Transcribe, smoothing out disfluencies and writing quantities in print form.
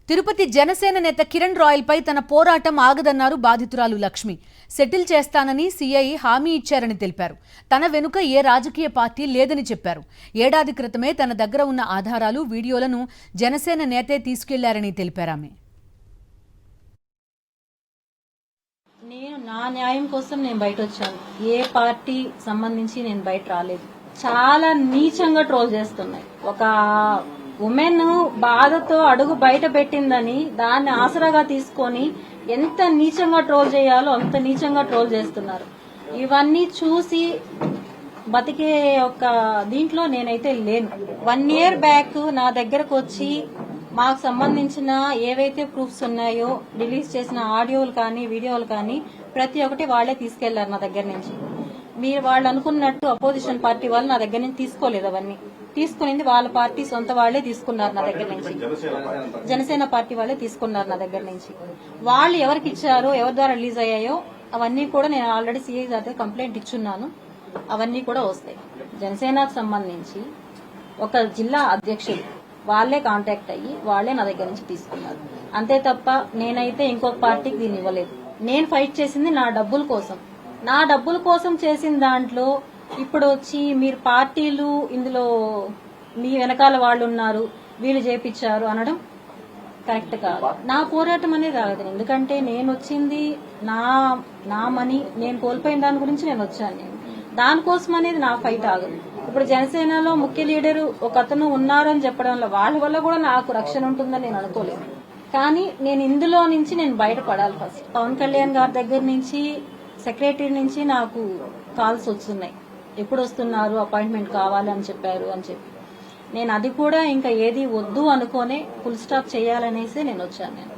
తిరుపతి జనసేన నేత కిరణ్ రాయల్ పై తన పోరాటం ఆగదన్నారు బాధితురాలు లక్ష్మి. సెటిల్ చేస్తానని సీఐ హామీ ఇచ్చారని తెలిపారు. తన వెనుక ఏ రాజకీయ పార్టీ లేదని చెప్పారు. ఏడాది క్రితమే తన దగ్గర ఉన్న ఆధారాలు, వీడియోలను జనసేన నేతే తీసుకెళ్లారని తెలిపారామె. నా న్యాయం కోసం నేను బయట వచ్చాను. ఏ పార్టీ సంబంధించి నేను బయట రాలేదు. చాలా నీచంగా ట్రోల్ చేస్తున్నాయి. ఒక ఉమెన్ బాధతో అడుగు బయట పెట్టిందని దాన్ని ఆసరాగా తీసుకొని ఎంత నీచంగా ట్రోల్ చేయాలో అంత నీచంగా ట్రోల్ చేస్తున్నారు. ఇవన్నీ చూసి బతికే ఒక దీంట్లో నేనైతే లేను. 1 ఇయర్ బ్యాక్ నా దగ్గరకు వచ్చి మాకు సంబంధించిన ఏవైతే ప్రూఫ్స్ ఉన్నాయో రిలీజ్ చేసిన ఆడియోలు కానీ వీడియోలు కానీ ప్రతి ఒక్కటి వాళ్లే తీసుకెళ్లారు నా దగ్గర నుంచి. మీరు వాళ్ళు అనుకున్నట్టు అపోజిషన్ పార్టీ వాళ్ళు నా దగ్గర నుంచి తీసుకోలేదు. అవన్నీ తీసుకునింది వాళ్ళ పార్టీ సొంత వాళ్లే తీసుకున్నారు నా దగ్గర నుంచి. జనసేన పార్టీ వాళ్ళే తీసుకున్నారు నా దగ్గర నుంచి. వాళ్ళు ఎవరికి ఇచ్చారో, ఎవరి ద్వారా రిలీజ్ అయ్యాయో అవన్నీ కూడా నేను ఆల్రెడీ సీఐ గారి కంప్లైంట్ ఇచ్చున్నాను. అవన్నీ కూడా వస్తాయి. జనసేనకు సంబంధించి ఒక జిల్లా అధ్యక్షుడు వాళ్లే కాంటాక్ట్ అయ్యి వాళ్లే నా దగ్గర నుంచి తీసుకున్నారు. అంతే తప్ప నేనైతే ఇంకొక పార్టీకి దీన్ని ఇవ్వలేదు. నేను ఫైట్ చేసింది నా డబ్బుల కోసం. నా డబ్బుల కోసం చేసిన దాంట్లో ఇప్పుడు వచ్చి మీరు పార్టీలు ఇందులో మీ వెనకాల వాళ్ళు ఉన్నారు, వీళ్ళు చేపించారు అనడం కరెక్ట్ కాదు. నా పోరాటం అనేది రాదు. ఎందుకంటే నేను వచ్చింది నా మనీ నేను కోల్పోయిన దాని గురించి నేను వచ్చాను. నేను దానికోసం అనేది నా ఫైట్ ఆగదు. ఇప్పుడు జనసేనలో ముఖ్య లీడరు ఒక అతను ఉన్నారు అని చెప్పడం వాళ్ళ వల్ల కూడా నాకు రక్షణ ఉంటుందని నేను అనుకోలేదు. కానీ నేను ఇందులో నుంచి నేను బయటపడాలి. ఫస్ట్ పవన్ కళ్యాణ్ గారి దగ్గర నుంచి, సెక్రటరీ నుంచి నాకు కాల్స్ వస్తున్నాయి. ఎప్పుడు వస్తున్నారు, అపాయింట్మెంట్ కావాలి అని చెప్పారు అని చెప్పి నేను అది కూడా ఇంకా ఏది వద్దు అనుకోనే ఫుల్ స్టాప్ చేయాలనేసి నేను వచ్చాను. నేను